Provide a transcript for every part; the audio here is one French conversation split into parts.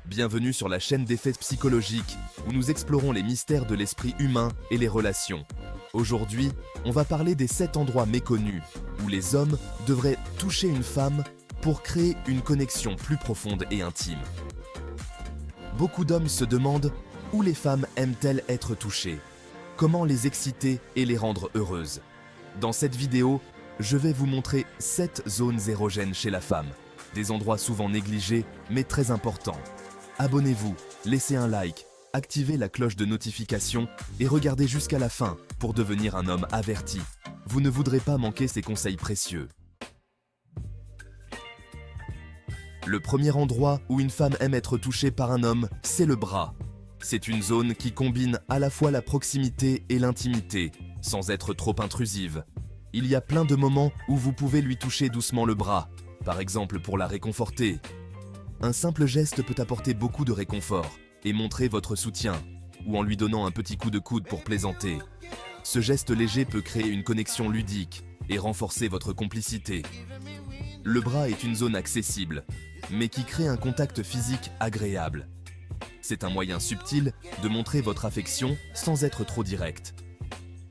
Bienvenue sur la chaîne d'effets psychologiques, où nous explorons les mystères de l'esprit humain et les relations. Aujourd'hui, on va parler des 7 endroits méconnus où les hommes devraient toucher une femme pour créer une connexion plus profonde et intime. Beaucoup d'hommes se demandent où les femmes aiment-elles être touchées, comment les exciter et les rendre heureuses. Dans cette vidéo, je vais vous montrer 7 zones érogènes chez la femme, des endroits souvent négligés mais très importants. Abonnez-vous, laissez un like, activez la cloche de notification et regardez jusqu'à la fin pour devenir un homme averti. Vous ne voudrez pas manquer ces conseils précieux. Le premier endroit où une femme aime être touchée par un homme, c'est le bras. C'est une zone qui combine à la fois la proximité et l'intimité, sans être trop intrusive. Il y a plein de moments où vous pouvez lui toucher doucement le bras, par exemple pour la réconforter. Un simple geste peut apporter beaucoup de réconfort et montrer votre soutien, ou en lui donnant un petit coup de coude pour plaisanter. Ce geste léger peut créer une connexion ludique et renforcer votre complicité. Le bras est une zone accessible, mais qui crée un contact physique agréable. C'est un moyen subtil de montrer votre affection sans être trop direct.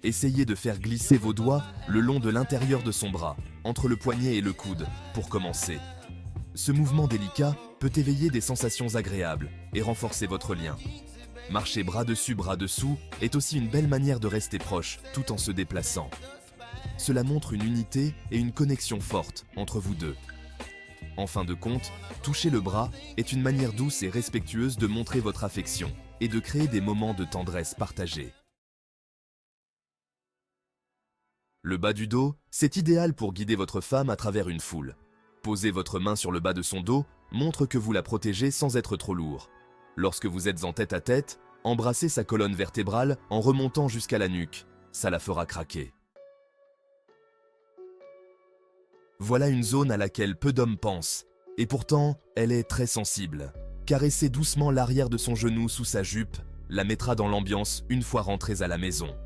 Essayez de faire glisser vos doigts le long de l'intérieur de son bras, entre le poignet et le coude, pour commencer. Ce mouvement délicat peut éveiller des sensations agréables et renforcer votre lien. Marcher bras dessus, bras dessous est aussi une belle manière de rester proche tout en se déplaçant. Cela montre une unité et une connexion forte entre vous deux. En fin de compte, toucher le bras est une manière douce et respectueuse de montrer votre affection et de créer des moments de tendresse partagés. Le bas du dos, c'est idéal pour guider votre femme à travers une foule. Poser votre main sur le bas de son dos montre que vous la protégez sans être trop lourd. Lorsque vous êtes en tête-à-tête, embrassez sa colonne vertébrale en remontant jusqu'à la nuque. Ça la fera craquer. Voilà une zone à laquelle peu d'hommes pensent, et pourtant, elle est très sensible. Caressez doucement l'arrière de son genou sous sa jupe, la mettra dans l'ambiance une fois rentrés à la maison.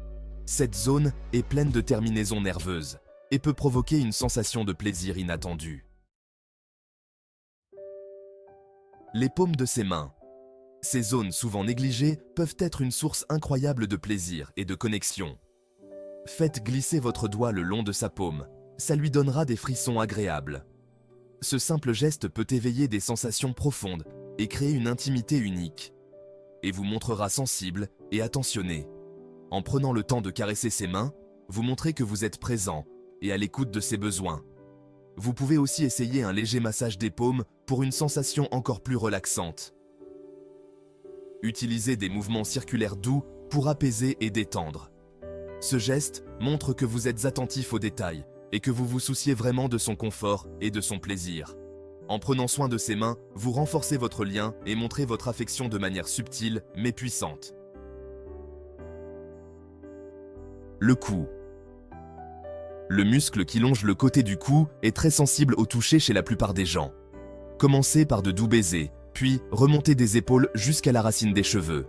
Cette zone est pleine de terminaisons nerveuses et peut provoquer une sensation de plaisir inattendue. Les paumes de ses mains. Ces zones souvent négligées peuvent être une source incroyable de plaisir et de connexion. Faites glisser votre doigt le long de sa paume, ça lui donnera des frissons agréables. Ce simple geste peut éveiller des sensations profondes et créer une intimité unique, et vous montrera sensible et attentionné. En prenant le temps de caresser ses mains, vous montrez que vous êtes présent et à l'écoute de ses besoins. Vous pouvez aussi essayer un léger massage des paumes pour une sensation encore plus relaxante. Utilisez des mouvements circulaires doux pour apaiser et détendre. Ce geste montre que vous êtes attentif aux détails et que vous vous souciez vraiment de son confort et de son plaisir. En prenant soin de ses mains, vous renforcez votre lien et montrez votre affection de manière subtile mais puissante. Le cou. Le muscle qui longe le côté du cou est très sensible au toucher chez la plupart des gens. Commencez par de doux baisers, puis remontez des épaules jusqu'à la racine des cheveux.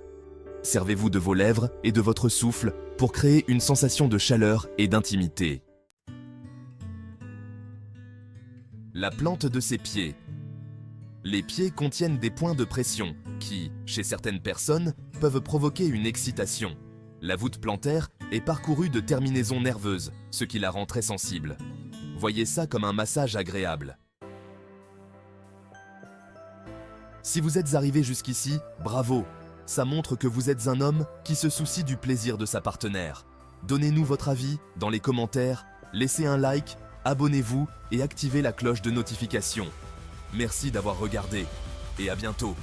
Servez-vous de vos lèvres et de votre souffle pour créer une sensation de chaleur et d'intimité. La plante de ses pieds. Les pieds contiennent des points de pression qui, chez certaines personnes, peuvent provoquer une excitation. La voûte plantaire est parcourue de terminaisons nerveuses, ce qui la rend très sensible. Voyez ça comme un massage agréable. Si vous êtes arrivé jusqu'ici, bravo! Ça montre que vous êtes un homme qui se soucie du plaisir de sa partenaire. Donnez-nous votre avis dans les commentaires, laissez un like, abonnez-vous et activez la cloche de notification. Merci d'avoir regardé et à bientôt!